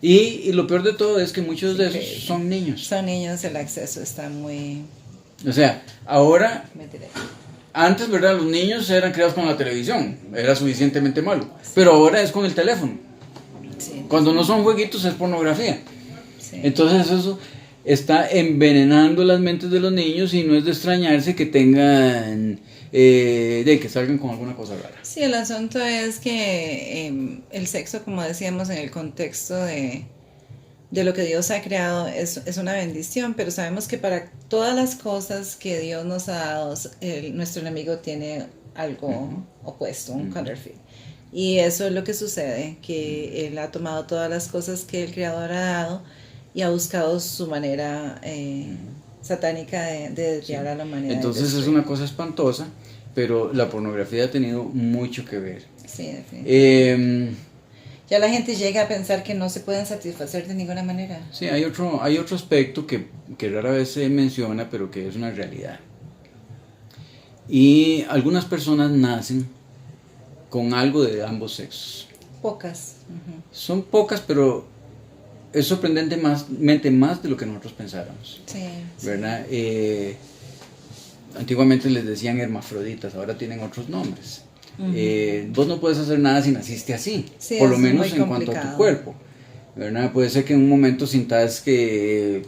Y lo peor de todo es que muchos de esos Increíble. son niños. Son niños, el acceso está muy O sea, ahora, directo. antes, ¿verdad? Los niños eran creados con la televisión. Era suficientemente malo. Pero ahora es con el teléfono. Sí, Cuando no son jueguitos es pornografía. sí. Entonces eso está envenenando las mentes de los niños y no es de extrañarse que tengan, que salgan con alguna cosa rara. Sí, el asunto es que el sexo, como decíamos, en el contexto de lo que Dios ha creado, es una bendición, pero sabemos que para todas las cosas que Dios nos ha dado, nuestro enemigo tiene algo opuesto, un counterfeit. Y eso es lo que sucede, que Él ha tomado todas las cosas que el Creador ha dado y ha buscado su manera satánica de desviar a la humanidad. Entonces es una cosa espantosa, pero la pornografía ha tenido mucho que ver. Sí, definitivamente. Eh, Ya la gente llega a pensar que no se pueden satisfacer de ninguna manera. sí, hay otro aspecto que rara vez se menciona, pero que es una realidad. Y algunas personas nacen con algo de ambos sexos. Pocas. Uh-huh. Son pocas, pero es sorprendentemente más de lo que nosotros pensáramos. Sí. ¿Verdad? Antiguamente les decían hermafroditas, ahora tienen otros nombres. Uh-huh. Vos no puedes hacer nada si naciste así, Sí, por lo es menos muy en cuanto a tu complicado. cuerpo, ¿verdad? Puede ser que en un momento sintas que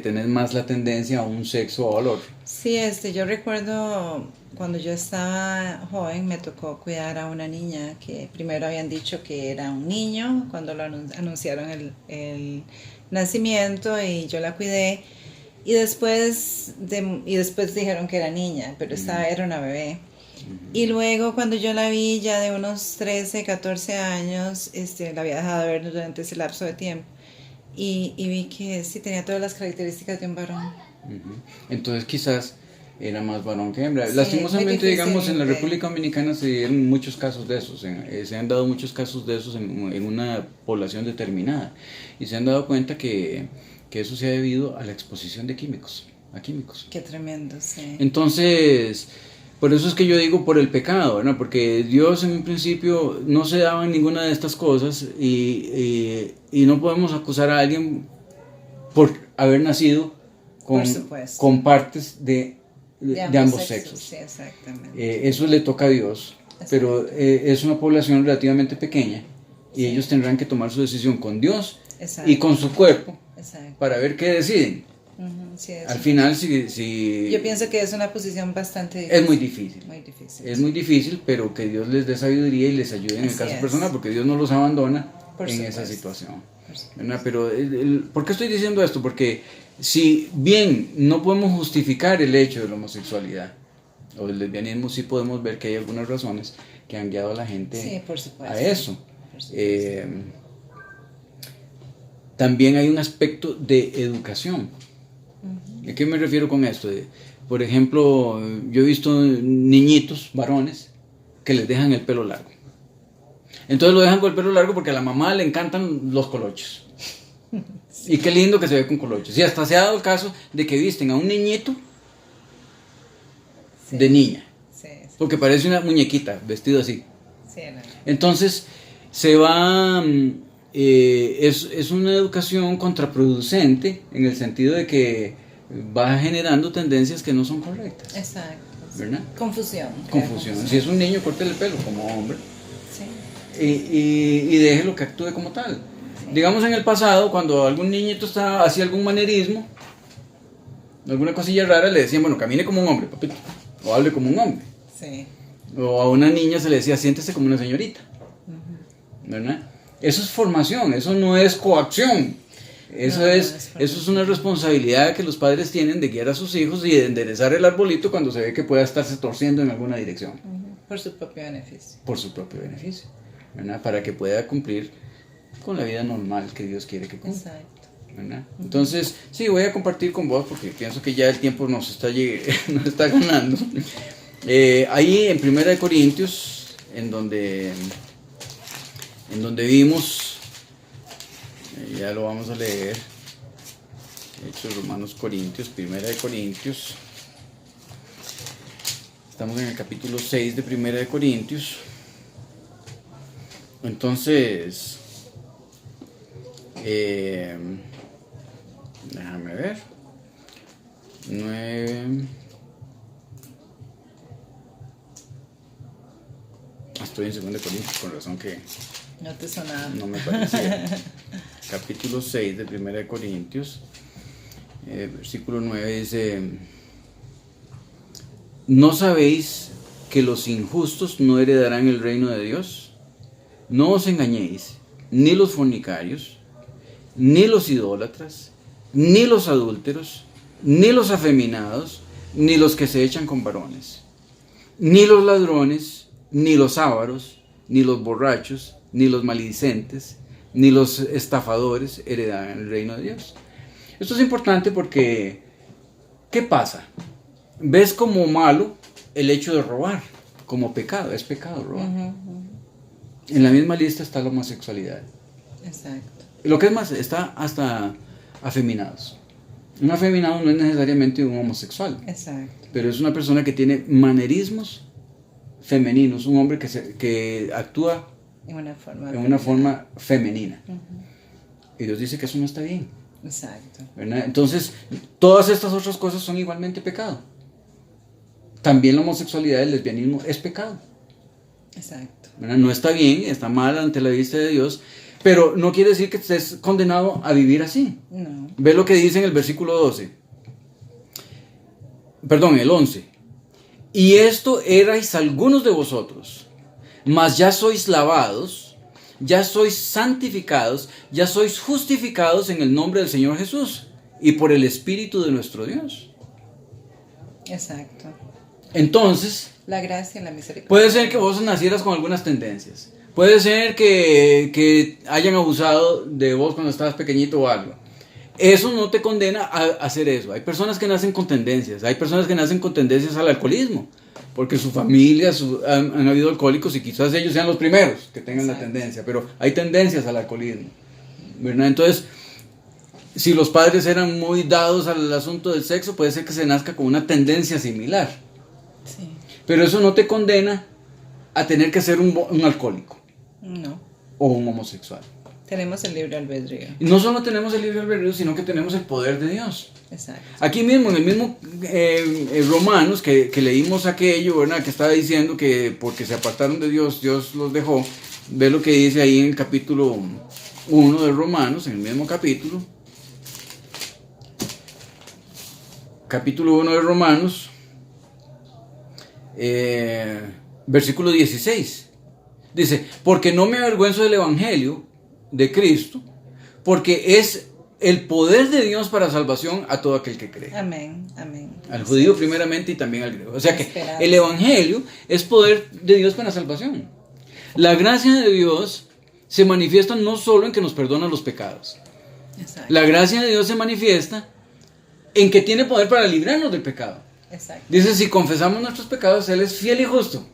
tenés más la tendencia a un sexo o al otro. Sí, yo recuerdo cuando yo estaba joven me tocó cuidar a una niña que primero habían dicho que era un niño cuando lo anunciaron el nacimiento y yo la cuidé y después dijeron que era niña, pero era una bebé. Y luego cuando yo la vi ya de unos 13, 14 años, la había dejado de ver durante ese lapso de tiempo y vi que sí tenía todas las características de un varón. Uh-huh. Entonces quizás era más varón que hembra. Sí, Lastimosamente, muy digamos, en la difícilmente. República Dominicana se dieron muchos casos de esos, se han dado muchos casos de esos en una población determinada y se han dado cuenta que eso se ha debido a la exposición a químicos. Qué tremendo, sí. Entonces, Por eso es que yo digo por el pecado, ¿no? Porque Dios en un principio no se daba en ninguna de estas cosas y no podemos acusar a alguien por haber nacido con partes de ambos sexos. Sí, exactamente. Eso le toca a Dios, pero es una población relativamente pequeña y ellos tendrán que tomar su decisión con Dios y con su cuerpo para ver qué deciden. Sí, al final, si yo pienso que es una posición bastante difícil. Es muy difícil. Es muy difícil, pero que Dios les dé sabiduría y les ayude en el caso personal, porque Dios no los abandona en esa situación. Pero, ¿por qué estoy diciendo esto? Porque si bien no podemos justificar el hecho de la homosexualidad o del lesbianismo, sí podemos ver que hay algunas razones que han guiado a la gente a eso. También hay un aspecto de educación. ¿A qué me refiero con esto? Por ejemplo, yo he visto niñitos, varones, que les dejan el pelo largo. Entonces lo dejan con el pelo largo porque a la mamá le encantan los colochos. Sí. Y qué lindo que se ve con colochos. Y hasta se ha dado el caso de que visten a un niñito de niña. Porque parece una muñequita, vestido así. Entonces se va... es una educación contraproducente en el sentido de que va generando tendencias que no son correctas. Exacto. ¿Verdad? Confusión. Si es un niño, córtele el pelo como hombre. Sí. Y déjelo que actúe como tal. Sí. Digamos en el pasado, cuando algún niñito hacía algún manerismo, alguna cosilla rara, le decían, bueno, camine como un hombre, papito, o hable como un hombre. Sí. O a una niña se le decía, siéntese como una señorita. ¿Verdad? Eso es formación, eso no es coacción. Eso es una responsabilidad que los padres tienen de guiar a sus hijos y de enderezar el arbolito cuando se ve que pueda estarse torciendo en alguna dirección. Por su propio beneficio. Por su propio beneficio, ¿verdad? Para que pueda cumplir con la vida normal que Dios quiere que cumpla. Exacto. ¿Verdad? Entonces, sí, voy a compartir con vos porque pienso que ya el tiempo nos está ganando. Ahí en 1 Corintios, en donde vimos, ya lo vamos a leer, Hechos, Romanos, Corintios, 1 Corintios, estamos en el capítulo 6 de 1 Corintios, entonces, déjame ver, 9... Estoy en 2 Corintios, con razón que no te sonaba. No me parecía. Capítulo 6 de 1 Corintios, versículo 9 dice: ¿no sabéis que los injustos no heredarán el reino de Dios? No os engañéis, ni los fornicarios, ni los idólatras, ni los adúlteros, ni los afeminados, ni los que se echan con varones, ni los ladrones, ni los ávaros, ni los borrachos, ni los maledicentes, ni los estafadores heredarán el reino de Dios. Esto es importante porque, ¿qué pasa? Ves como malo el hecho de robar, como pecado, es pecado robar. En la misma lista está la homosexualidad. Exacto. Lo que es más, está hasta afeminados. Un afeminado no es necesariamente un homosexual. Exacto. Pero es una persona que tiene manerismos femeninos, un hombre que actúa en una forma femenina. Y Dios dice que eso no está bien. Exacto. ¿Verdad? Entonces, todas estas otras cosas son igualmente pecado. También la homosexualidad, el lesbianismo es pecado. Exacto. ¿Verdad? No está bien, está mal ante la vista de Dios, pero no quiere decir que estés condenado a vivir así. No. Ve lo que dice en el versículo 12. Perdón, el 11. Y esto erais algunos de vosotros, mas ya sois lavados, ya sois santificados, ya sois justificados en el nombre del Señor Jesús y por el Espíritu de nuestro Dios. Exacto. Entonces, la gracia y la misericordia. Puede ser que vos nacieras con algunas tendencias. Puede ser que hayan abusado de vos cuando estabas pequeñito o algo. Eso no te condena a hacer eso. Hay personas que nacen con tendencias. Hay personas que nacen con tendencias al alcoholismo. Porque su familia han habido alcohólicos y quizás ellos sean los primeros que tengan la tendencia. Pero hay tendencias al alcoholismo, ¿verdad? Entonces, si los padres eran muy dados al asunto del sexo, puede ser que se nazca con una tendencia similar. Sí. Pero eso no te condena a tener que ser un alcohólico. No. O un homosexual. Tenemos el libre albedrío. Y no solo tenemos el libre albedrío, sino que tenemos el poder de Dios. Exacto. Aquí mismo, en el mismo Romanos que leímos aquello, ¿verdad? Que estaba diciendo que porque se apartaron de Dios, Dios los dejó. Ve lo que dice ahí en el capítulo 1 de Romanos, en el mismo capítulo. Capítulo 1 de Romanos, versículo 16. Dice, porque no me avergüenzo del evangelio de Cristo, porque es el poder de Dios para salvación a todo aquel que cree. Amén, amén. Al judío primeramente y también al griego. O sea que el evangelio es poder de Dios para salvación. La gracia de Dios se manifiesta no solo en que nos perdona los pecados. Exacto. La gracia de Dios se manifiesta en que tiene poder para librarnos del pecado. Exacto. Dice, si confesamos nuestros pecados, Él es fiel y justo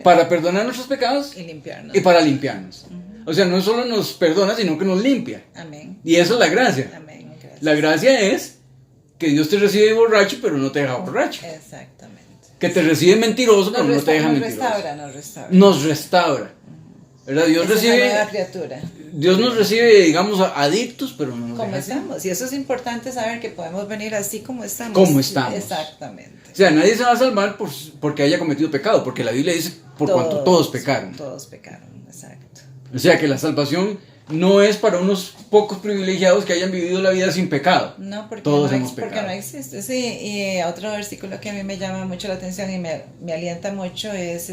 para perdonar nuestros pecados y para limpiarnos. O sea, no solo nos perdona, sino que nos limpia. Amén. Y eso es la gracia. Amén. Gracias. La gracia es que Dios te recibe borracho, pero no te deja borracho. Exactamente. Que te recibe mentiroso, pero no te deja mentiroso. Nos restaura. ¿Verdad? Dios recibe, es una nueva criatura. Dios nos recibe, digamos, adictos, pero no nos como deja estamos. Así. Y eso es importante saber que podemos venir así como estamos. Como estamos. Exactamente. O sea, nadie se va a salvar porque haya cometido pecado, porque la Biblia dice por cuanto todos pecaron. Todos pecaron, exacto. O sea que la salvación no es para unos pocos privilegiados que hayan vivido la vida sin pecado. No, porque todos no, hemos pecado. Porque no existe. Sí, y otro versículo que a mí me llama mucho la atención y me alienta mucho es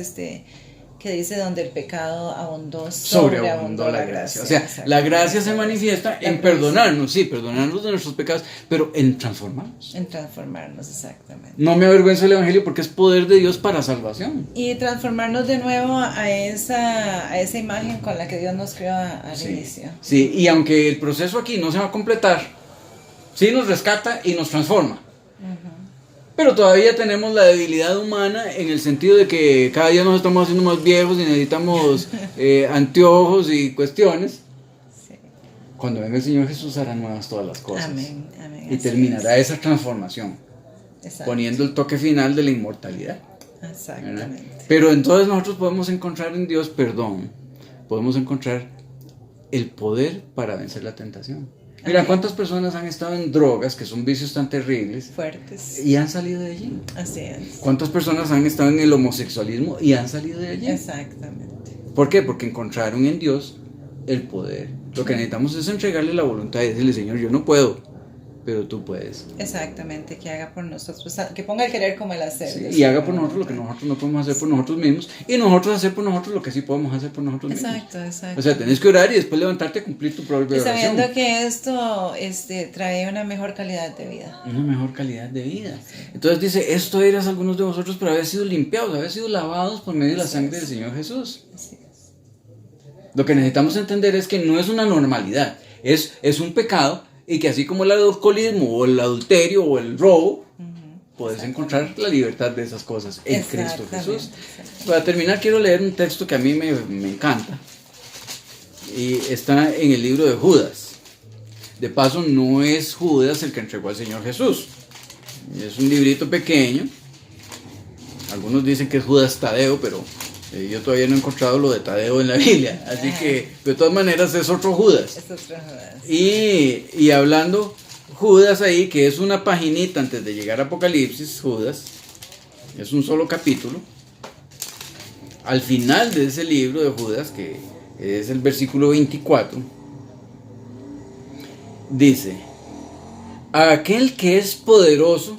que dice donde el pecado abundó, sobreabundó la gracia. O sea, la gracia se manifiesta en perdonarnos, sí, perdonarnos de nuestros pecados, pero en transformarnos. En transformarnos, exactamente. No me avergüenzo del evangelio porque es poder de Dios para salvación. Y transformarnos de nuevo a esa imagen con la que Dios nos creó al inicio. Sí, y aunque el proceso aquí no se va a completar, sí nos rescata y nos transforma. Pero todavía tenemos la debilidad humana en el sentido de que cada día nos estamos haciendo más viejos y necesitamos anteojos y cuestiones. Sí. Cuando venga el Señor Jesús hará nuevas todas las cosas. Amén, amén. Y terminará esa transformación. Exacto. Poniendo el toque final de la inmortalidad. Exactamente. ¿Verdad? Pero entonces nosotros podemos encontrar en Dios perdón. Podemos encontrar el poder para vencer la tentación. Mira, ¿cuántas personas han estado en drogas, que son vicios tan terribles, fuertes, y han salido de allí? Así es. ¿Cuántas personas han estado en el homosexualismo y han salido de allí? Exactamente. ¿Por qué? Porque encontraron en Dios el poder. Lo que necesitamos es entregarle la voluntad y decirle, Señor, yo no puedo, pero tú puedes. Exactamente, que haga por nosotros, que ponga el querer como el hacer. Sí, y haga por nosotros lo que nosotros no podemos hacer por nosotros mismos, y nosotros hacer por nosotros lo que sí podemos hacer por nosotros mismos. Exacto. O sea, tenés que orar y después levantarte a cumplir tu propia oración. Y sabiendo que esto trae una mejor calidad de vida. Una mejor calidad de vida. Entonces dice, esto eras algunos de vosotros por haber sido limpiados, haber sido lavados por medio de la sangre del Señor Jesús. Así es. Lo que necesitamos entender es que no es una normalidad, es un pecado. Y que así como el alcoholismo o el adulterio o el robo, puedes encontrar la libertad de esas cosas en Cristo Jesús. Para terminar, quiero leer un texto que a mí me encanta. Y está en el libro de Judas. De paso, no es Judas el que entregó al Señor Jesús. Es un librito pequeño. Algunos dicen que es Judas Tadeo, pero yo todavía no he encontrado lo de Tadeo en la Biblia. Así que, de todas maneras, es otro Judas. Es otro Judas. Y hablando Judas ahí, que es una paginita antes de llegar a Apocalipsis, Judas, es un solo capítulo. Al final de ese libro de Judas, que es el versículo 24, dice, a aquel que es poderoso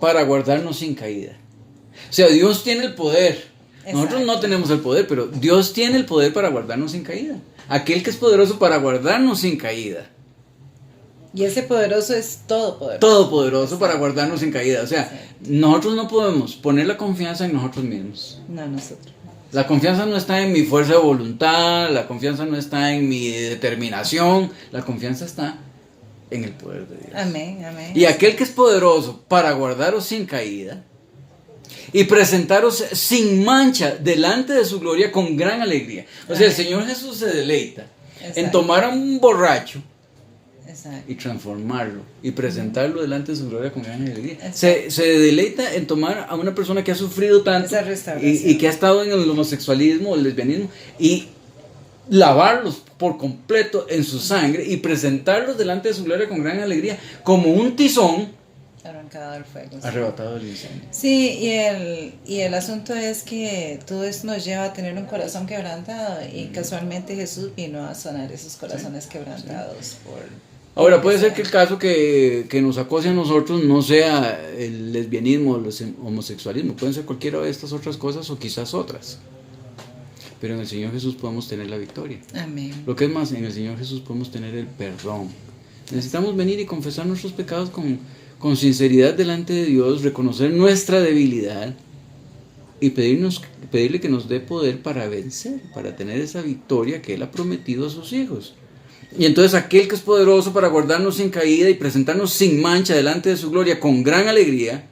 para guardarnos sin caída. O sea, Dios tiene el poder. Nosotros no tenemos el poder, pero Dios tiene el poder para guardarnos sin caída. Aquel que es poderoso para guardarnos sin caída. Y ese poderoso es todopoderoso. Todopoderoso para guardarnos sin caída. O sea, nosotros no podemos poner la confianza en nosotros mismos. No, nosotros. La confianza no está en mi fuerza de voluntad, la confianza no está en mi determinación, la confianza está en el poder de Dios. Amén, amén. Y aquel que es poderoso para guardaros sin caída y presentaros sin mancha delante de su gloria con gran alegría. O sea, el Señor Jesús se deleita en tomar a un borracho Exacto. y transformarlo y presentarlo delante de su gloria con gran alegría. Exacto. Se deleita en tomar a una persona que ha sufrido tanto Esa restauración. y que ha estado en el homosexualismo, el lesbianismo, y lavarlos por completo en su sangre y presentarlos delante de su gloria con gran alegría, como un tizón Arrancado del fuego. Sí. arrebatado del incendio. Sí, y el asunto es que todo esto nos lleva a tener un corazón quebrantado y casualmente Jesús vino a sanar esos corazones quebrantados. Ahora, puede ser que el caso que nos acose a nosotros no sea el lesbianismo o el homosexualismo, pueden ser cualquiera de estas otras cosas o quizás otras. Pero en el Señor Jesús podemos tener la victoria. Amén. Lo que es más, en el Señor Jesús podemos tener el perdón. Necesitamos venir y confesar nuestros pecados con sinceridad delante de Dios, reconocer nuestra debilidad y pedirle que nos dé poder para vencer, para tener esa victoria que Él ha prometido a sus hijos. Y entonces aquel que es poderoso para guardarnos sin caída y presentarnos sin mancha delante de su gloria con gran alegría,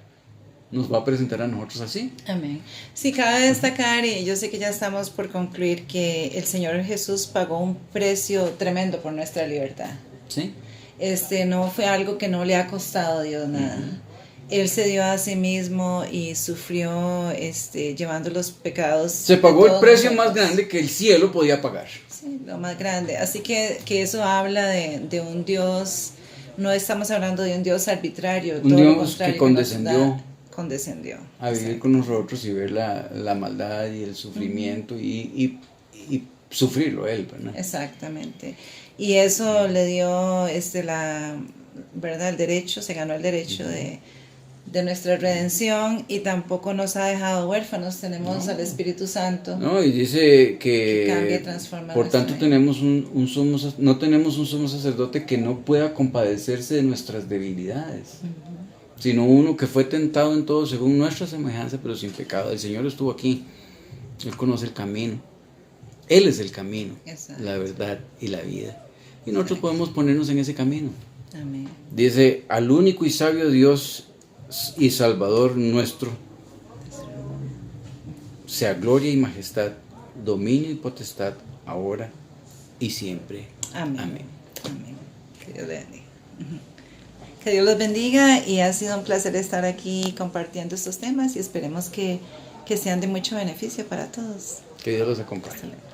nos va a presentar a nosotros así. Amén. Sí, cabe destacar, y yo sé que ya estamos por concluir, que el Señor Jesús pagó un precio tremendo por nuestra libertad. ¿Sí? No fue algo que no le ha costado a Dios nada. Él se dio a sí mismo y sufrió llevando los pecados. Se pagó el precio nosotros. más grande que el cielo podía pagar. Sí, lo más grande. Así que eso habla de un Dios, no estamos hablando de un Dios arbitrario, Un todo lo Dios contrario, que condescendió a vivir exacto. con nosotros y ver la maldad y el sufrimiento y sufrirlo Él, ¿verdad? Exactamente. Y eso le dio ¿verdad? El derecho, se ganó el derecho de nuestra redención y tampoco nos ha dejado huérfanos, tenemos al Espíritu Santo. No, y dice que cambia y transforma por tanto nuestra vida. tenemos no tenemos un sumo sacerdote que no pueda compadecerse de nuestras debilidades, sino uno que fue tentado en todo según nuestra semejanza, pero sin pecado. El Señor estuvo aquí, Él conoce el camino, Él es el camino, Exacto. la verdad y la vida. Y nosotros podemos ponernos en ese camino. Amén. Dice, al único y sabio Dios y Salvador nuestro, sea gloria y majestad, dominio y potestad, ahora y siempre. Amén. Amén. Amén. Que Dios le bendiga. Que Dios los bendiga y ha sido un placer estar aquí compartiendo estos temas y esperemos que sean de mucho beneficio para todos. Que Dios los acompañe. Hasta luego.